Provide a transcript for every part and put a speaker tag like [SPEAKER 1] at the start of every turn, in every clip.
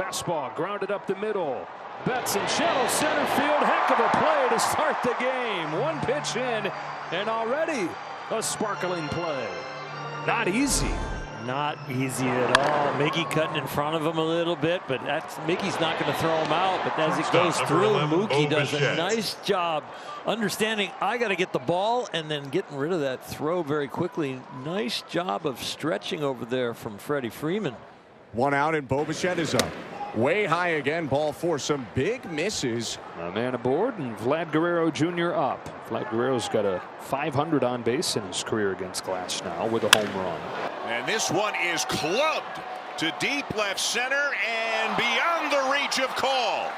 [SPEAKER 1] fastball grounded up the middle. Betts in shallow center field. Heck of a play to start the game. One pitch in, and already a sparkling play. Not easy.
[SPEAKER 2] Not easy at all. Miggy cutting in front of him a little bit, but Miggy's not going to throw him out. But as it goes through, Mookie does a nice job understanding I got to get the ball and then getting rid of that throw very quickly. Nice job of stretching over there from Freddie Freeman.
[SPEAKER 3] One out and Bo Bichette is up. Way high again, ball four. Some big misses.
[SPEAKER 1] A man aboard and Vlad Guerrero Jr. up. Vlad Guerrero's got a 500 on base in his career against Glasnow with a home run.
[SPEAKER 4] And this one is clubbed to deep left center and beyond the reach of Call.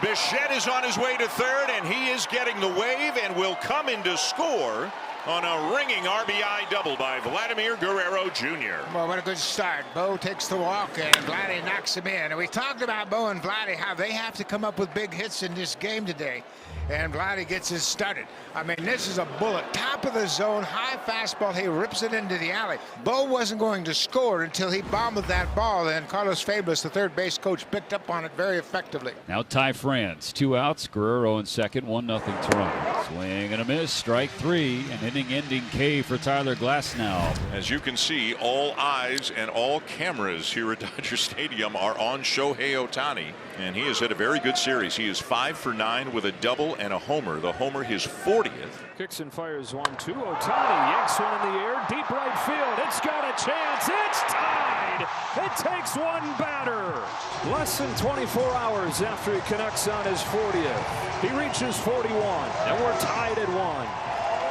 [SPEAKER 4] Bichette is on his way to third, and he is getting the wave and will come in to score on a ringing RBI double by Vladimir Guerrero Jr.
[SPEAKER 5] Well, what a good start. Bo takes the walk and Vladdy knocks him in. And we talked about Bo and Vladdy, how they have to come up with big hits in this game today. And Vladdy gets us started. I mean, this is a bullet. Top of the zone, high fastball. He rips it into the alley. Bo wasn't going to score until he bombed that ball. And Carlos Fabulous, the third base coach, picked up on it very effectively.
[SPEAKER 6] Now Ty France, 2 outs. Guerrero in second, 1-0 Toronto. Swing and a miss, strike 3. An inning-ending K for Tyler Glasnow.
[SPEAKER 4] As you can see, all eyes and all cameras here at Dodger Stadium are on Shohei Ohtani. And he has had a very good series. He is 5 for 9 with a double and a homer. The homer his 40th.
[SPEAKER 1] Kicks and fires 1-2. Ohtani yanks one in the air. Deep right field. It's got a chance. It's tied. It takes one batter. Less than 24 hours after he connects on his 40th. He reaches 41. And we're tied at 1.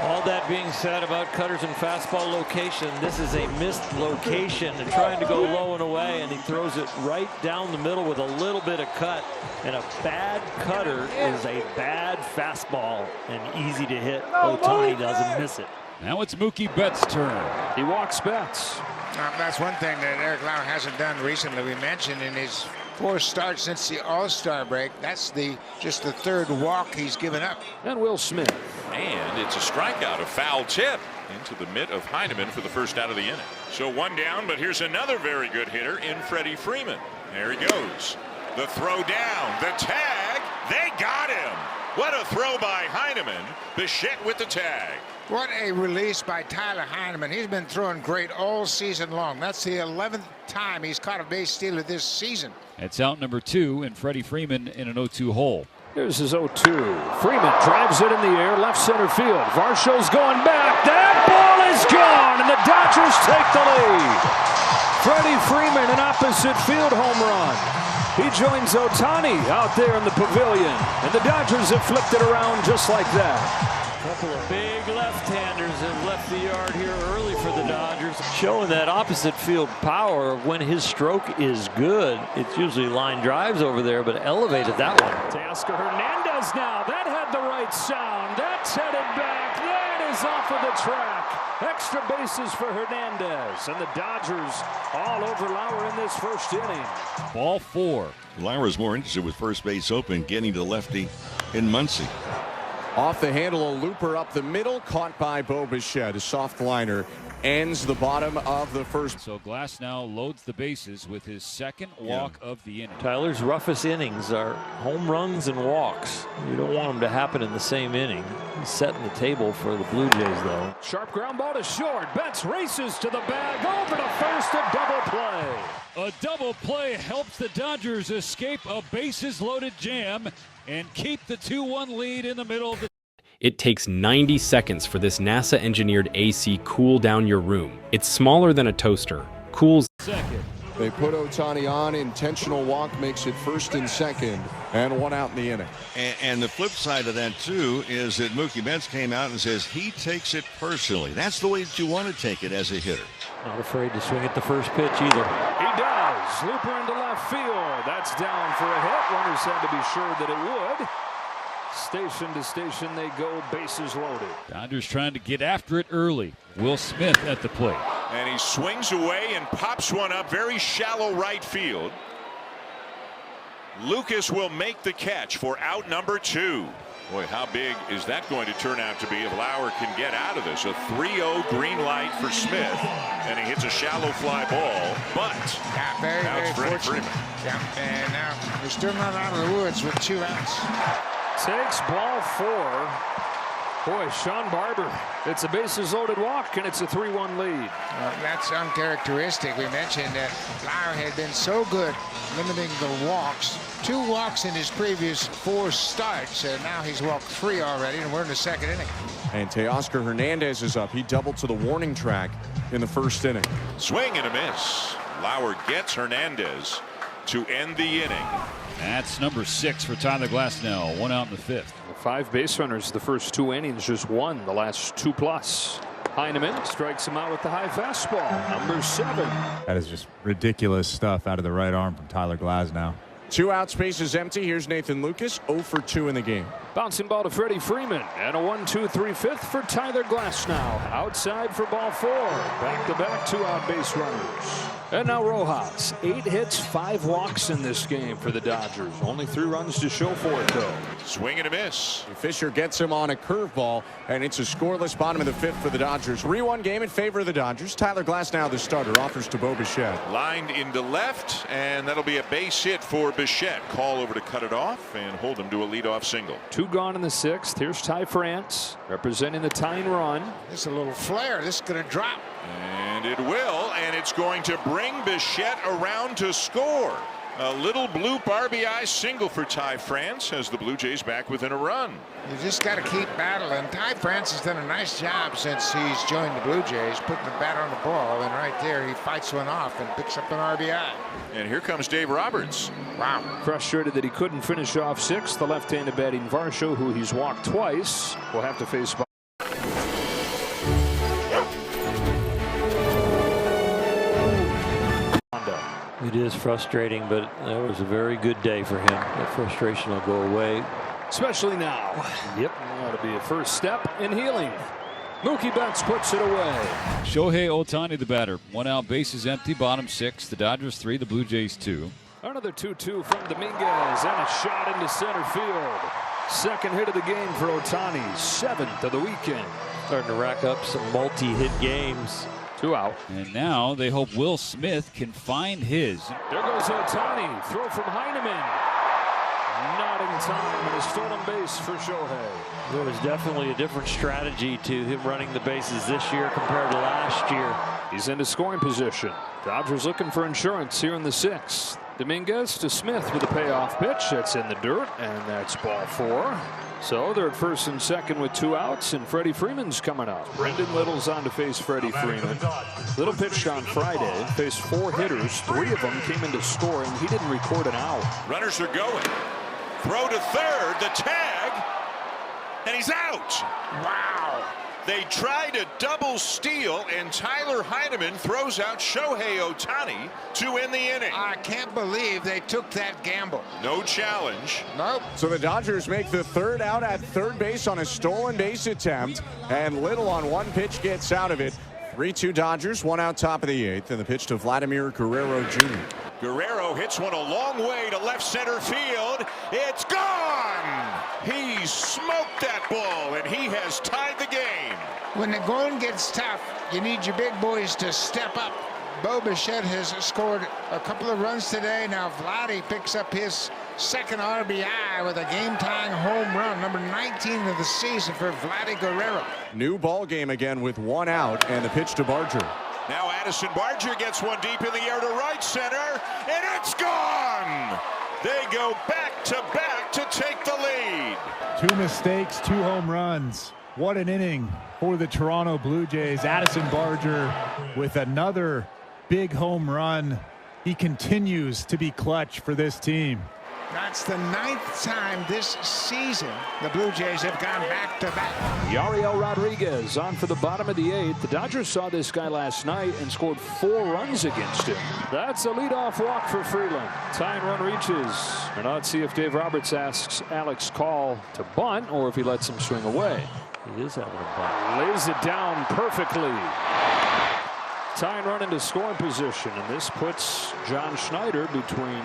[SPEAKER 2] All that being said about cutters and fastball location, this is a missed location and trying to go low and away, and he throws it right down the middle with a little bit of cut. And a bad cutter is a bad fastball and easy to hit. Ohtani doesn't miss it.
[SPEAKER 6] Now it's Mookie Betts' turn.
[SPEAKER 1] He walks Betts.
[SPEAKER 5] That's one thing that Eric Lauer hasn't done recently. We mentioned in his 4 starts since the All-Star break. That's just the third walk he's given up.
[SPEAKER 1] And Will Smith.
[SPEAKER 4] And it's a strikeout, a foul tip into the mitt of Heineman for the first out of the inning. So one down, but here's another very good hitter in Freddie Freeman. There he goes. The throw down, the tag. They got him. What a throw by Heineman. Bichette with the tag.
[SPEAKER 5] What a release by Tyler Heineman. He's been throwing great all season long. That's the 11th time he's caught a base stealer this season.
[SPEAKER 6] It's out number 2, and Freddie Freeman in an 0-2 hole.
[SPEAKER 1] Here's his 0-2. Freeman drives it in the air, left center field. Varsho's going back. That ball is gone, and the Dodgers take the lead. Freddie Freeman, an opposite field home run. He joins Ohtani out there in the pavilion, and the Dodgers have flipped it around just like that.
[SPEAKER 2] A couple of big left-handers have left the yard here early for the Dodgers, showing that opposite field power. When his stroke is good, it's usually line drives over there, but elevated that one.
[SPEAKER 1] Teoscar Hernandez now. That had the right sound. That's headed back. That is off of the track. Extra bases for Hernandez, and the Dodgers all over Lauer in this first inning.
[SPEAKER 6] Ball 4.
[SPEAKER 7] Lauer's more interested with first base open, getting to lefty in Muncy.
[SPEAKER 3] Off the handle, a looper up the middle, caught by Bo Bichette. A soft liner ends the bottom of the first.
[SPEAKER 6] So Glasnow loads the bases with his second walk of the inning.
[SPEAKER 2] Tyler's roughest innings are home runs and walks. You don't want them to happen in the same inning. He's setting the table for the Blue Jays, though.
[SPEAKER 1] Sharp ground ball to short. Betts races to the bag, over to first, a double play.
[SPEAKER 6] A double play helps the Dodgers escape a bases-loaded jam and keep the 2-1 lead in the middle of the.
[SPEAKER 8] It takes 90 seconds for this NASA-engineered AC cool down your room. It's smaller than a toaster. Cools.
[SPEAKER 6] Second.
[SPEAKER 3] They put Ohtani on. Intentional walk makes it first and second, and 1 out in the inning.
[SPEAKER 7] And the flip side of that, too, is that Mookie Betts came out and says he takes it personally. That's the way that you want to take it as a hitter.
[SPEAKER 2] Not afraid to swing at the first pitch either.
[SPEAKER 1] He does. Looper into left field. That's down for a hit. Runners had to be sure that it would. Station to station they go, bases loaded.
[SPEAKER 6] Dodgers trying to get after it early. Will Smith at the plate.
[SPEAKER 4] And he swings away and pops one up very shallow right field. Lucas will make the catch for out number 2. Boy, how big is that going to turn out to be if Lauer can get out of this? A 3-0 green light for Smith, and he hits a shallow fly ball, but
[SPEAKER 5] Yeah, very
[SPEAKER 4] Freddie
[SPEAKER 5] fortunate.
[SPEAKER 4] Freeman.
[SPEAKER 5] Yeah, and now we're still not out of the woods with 2 outs.
[SPEAKER 1] Takes ball 4. Boy, Sean Barber. It's a bases loaded walk, and it's a 3-1 lead.
[SPEAKER 5] That's uncharacteristic. We mentioned that Lauer had been so good limiting the walks. 2 walks in his previous 4 starts, and now he's walked 3 already, and we're in the 2nd inning.
[SPEAKER 3] And Teoscar Hernandez is up. He doubled to the warning track in the 1st inning.
[SPEAKER 4] Swing and a miss. Lauer gets Hernandez to end the inning.
[SPEAKER 6] That's number 6 for Tyler Glasnow. 1 out in the 5th.
[SPEAKER 1] 5 base runners the first 2 innings, just 1 the last 2+. Heineman strikes him out with the high fastball. Number 7.
[SPEAKER 9] That is just ridiculous stuff out of the right arm from Tyler Glasnow.
[SPEAKER 3] 2 outs, bases empty. Here's Nathan Lucas, 0 for 2 in the game.
[SPEAKER 1] Bouncing ball to Freddie Freeman, and a 1-2-3-5 for Tyler Glasnow. Outside for ball 4. Back-to-back 2-out base runners. And now Rojas. 8 hits, 5 walks in this game for the Dodgers. Only 3 runs to show for it, though.
[SPEAKER 4] Swing and a miss.
[SPEAKER 3] Fisher gets him on a curveball, and it's a scoreless bottom of the 5th for the Dodgers. 3-1 game in favor of the Dodgers. Tyler Glasnow, the starter, offers to Bo Bichette.
[SPEAKER 4] Lined into left, and that'll be a base hit for Bichette. Call over to cut it off and hold him to a leadoff single.
[SPEAKER 1] 2 gone in the 6th. Here's Ty France representing the tying run.
[SPEAKER 5] This is a little flare. This is going to drop.
[SPEAKER 4] And it will, and it's going to bring Bichette around to score. A little bloop RBI single for Ty France as the Blue Jays back within a run.
[SPEAKER 5] You just got to keep battling. Ty France has done a nice job since he's joined the Blue Jays, putting the bat on the ball, and right there he fights one off and picks up an RBI.
[SPEAKER 4] And here comes Dave Roberts.
[SPEAKER 5] Wow.
[SPEAKER 1] Frustrated that he couldn't finish off 6th. The left-handed batting Varsho, who he's walked twice, will have to face.
[SPEAKER 2] It is frustrating, but that was a very good day for him. That frustration will go away.
[SPEAKER 1] Especially now. Yep. That'll be a first step in healing. Mookie Betts puts it away.
[SPEAKER 6] Shohei Ohtani, the batter. 1 out, bases empty, bottom 6. The Dodgers 3, the Blue Jays 2.
[SPEAKER 1] Another 2-2 from Dominguez, and a shot into center field. 2nd hit of the game for Ohtani, 7th of the weekend.
[SPEAKER 2] Starting to rack up some multi-hit games.
[SPEAKER 1] 2 out.
[SPEAKER 6] And now they hope Will Smith can find his.
[SPEAKER 1] There goes Ohtani. Throw from Heineman. Not in time, and a stolen base for Shohei.
[SPEAKER 2] There was definitely a different strategy to him running the bases this year compared to last year.
[SPEAKER 1] He's into scoring position. Dodgers looking for insurance here in the 6th. Dominguez to Smith with a payoff pitch. That's in the dirt, and that's ball 4. So they're at 1st and 2nd with 2 outs, and Freddie Freeman's coming up. Brendan Little's on to face Freddie Freeman. Little pitched on Friday, faced 4 hitters. 3 of them came into scoring. He didn't record an out.
[SPEAKER 4] Runners are going. Throw to 3rd, the tag, and he's out.
[SPEAKER 5] Wow.
[SPEAKER 4] They try to double steal, and Tyler Heineman throws out Shohei Ohtani to end the inning.
[SPEAKER 5] I can't believe they took that gamble.
[SPEAKER 4] No challenge.
[SPEAKER 5] Nope.
[SPEAKER 3] So the Dodgers make the 3rd out at 3rd base on a stolen base attempt, and Little on 1 pitch gets out of it. 3-2 Dodgers, 1 out top of the 8th, and the pitch to Vladimir Guerrero Jr.
[SPEAKER 4] Guerrero hits one a long way to left center field. It's gone! He smoked that ball, and he has tied the game.
[SPEAKER 5] When the going gets tough, you need your big boys to step up. Bo Bichette has scored a couple of runs today. Now Vladdy picks up his 2nd RBI with a game-tying home run, number 19 of the season for Vladdy Guerrero.
[SPEAKER 3] New ball game again with 1 out, and the pitch to Barger.
[SPEAKER 4] Now Addison Barger gets one deep in the air to right center, and it's gone! They go back-to-back to take the lead.
[SPEAKER 9] 2 mistakes, 2 home runs. What an inning for the Toronto Blue Jays. Addison Barger with another big home run. He continues to be clutch for this team.
[SPEAKER 5] That's the 9th time this season the Blue Jays have gone back-to-back.
[SPEAKER 1] Yariel Rodriguez on for the bottom of the 8th. The Dodgers saw this guy last night and scored 4 runs against him. That's a leadoff walk for Freeland. Tying run reaches. And let's see if Dave Roberts asks Alex Call to bunt or if he lets him swing away.
[SPEAKER 2] He is having a bunt.
[SPEAKER 1] Lays it down perfectly. Tying run into scoring position, and this puts John Schneider between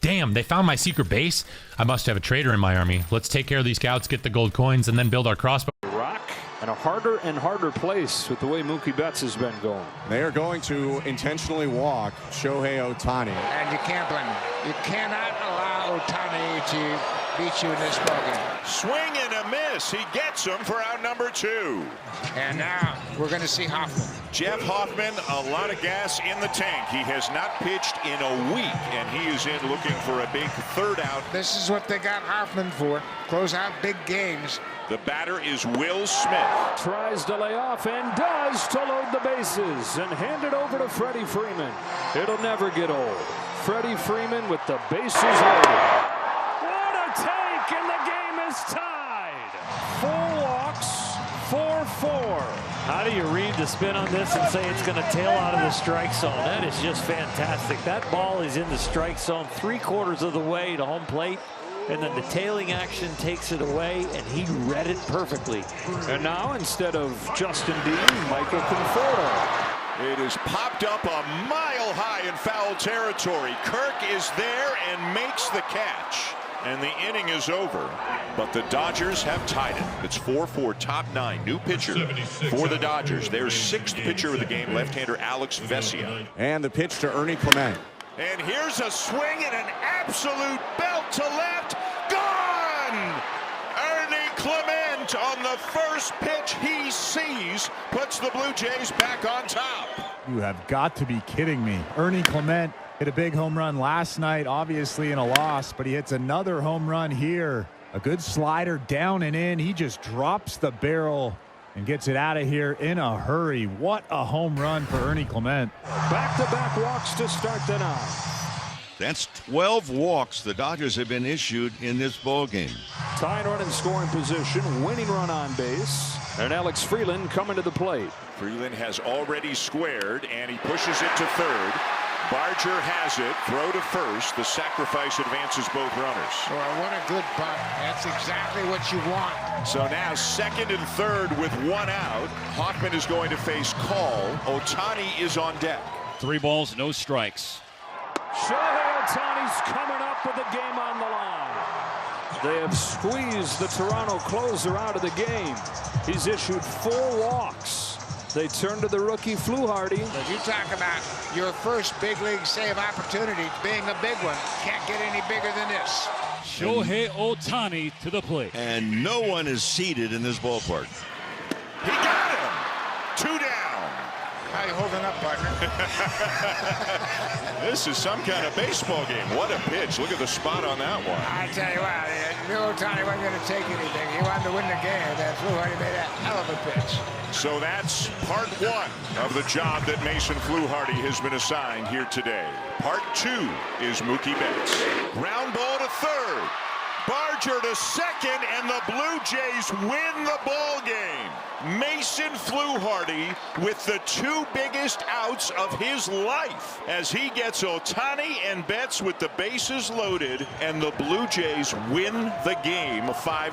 [SPEAKER 10] Damn, they found my secret base? I must have a traitor in my army. Let's take care of these scouts, get the gold coins, and then build our crossbow.
[SPEAKER 1] Rock and a harder and harder place with the way Mookie Betts has been going.
[SPEAKER 3] They are going to intentionally walk Shohei Ohtani.
[SPEAKER 5] And you can't blame him. You cannot allow Ohtani to beat you in this ballgame.
[SPEAKER 4] Swing and a miss. He gets him for out number 2.
[SPEAKER 5] And now we're going to see Hoffman.
[SPEAKER 4] Jeff Hoffman, a lot of gas in the tank. He has not pitched in a week, and he is in looking for a big third out.
[SPEAKER 5] This is what they got Hoffman for. Close out big games.
[SPEAKER 4] The batter is Will Smith.
[SPEAKER 1] Tries to lay off and does to load the bases and hand it over to Freddie Freeman. It'll never get old. Freddie Freeman with the bases loaded. What a take, and the game is tied. 4 walks, 4-4.
[SPEAKER 2] How do you read the spin on this and say it's going to tail out of the strike zone? That is just fantastic. That ball is in the strike zone 3/4 of the way to home plate. And then the tailing action takes it away, and he read it perfectly.
[SPEAKER 1] And now, instead of Justin Dean, Michael Conforto.
[SPEAKER 4] It is popped up a mile high in foul territory. Kirk is there and makes the catch. And the inning is over. But the Dodgers have tied it. It's 4-4, top 9. New pitcher for the Dodgers. Their 6th pitcher of the game, left-hander Alex Vesia.
[SPEAKER 3] And the pitch to Ernie Clement.
[SPEAKER 4] And here's a swing and an absolute belt to left. Gone! Ernie Clement on the first pitch he sees puts the Blue Jays back on top.
[SPEAKER 9] You have got to be kidding me. Ernie Clement hit a big home run last night, obviously in a loss, but he hits another home run here. A good slider down and in. He just drops the barrel and gets it out of here in a hurry. What a home run for Ernie Clement.
[SPEAKER 1] Back-to-back walks to start the 9th.
[SPEAKER 7] That's 12 walks the Dodgers have been issued in this ball game.
[SPEAKER 1] Tying run in scoring position, winning run on base, and Alex Freeland coming to the plate.
[SPEAKER 4] Freeland has already squared, and he pushes it to third. Barger has it. Throw to first. The sacrifice advances both runners.
[SPEAKER 5] Well, what a good bunt. That's exactly what you want.
[SPEAKER 4] So now 2nd and 3rd with 1 out. Hoffman is going to face Call. Ohtani is on deck.
[SPEAKER 6] 3 balls, no strikes.
[SPEAKER 1] Shohei Ohtani's coming up with the game on the line. They have squeezed the Toronto closer out of the game. He's issued 4 walks. They turn to the rookie Fluharty.
[SPEAKER 5] But you talk about your first big league save opportunity being a big one. Can't get any bigger than this.
[SPEAKER 6] Shohei Ohtani to the plate.
[SPEAKER 7] And no one is seated in this ballpark.
[SPEAKER 4] He got him. 2 down.
[SPEAKER 5] How you holding up, partner?
[SPEAKER 4] This is some kind of baseball game. What a pitch. Look at the spot on that one.
[SPEAKER 5] I tell you what, Ohtani wasn't going to take anything. He wanted to win the game. That Fluharty made a hell of a pitch.
[SPEAKER 4] So that's part 1 of the job that Mason Fluharty has been assigned here today. Part 2 is Mookie Betts. Ground ball to third. Barger to second, and the Blue Jays win the ball game. Mason Fluharty with the 2 biggest outs of his life as he gets Ohtani and Betts with the bases loaded, and the Blue Jays win the game 5-4.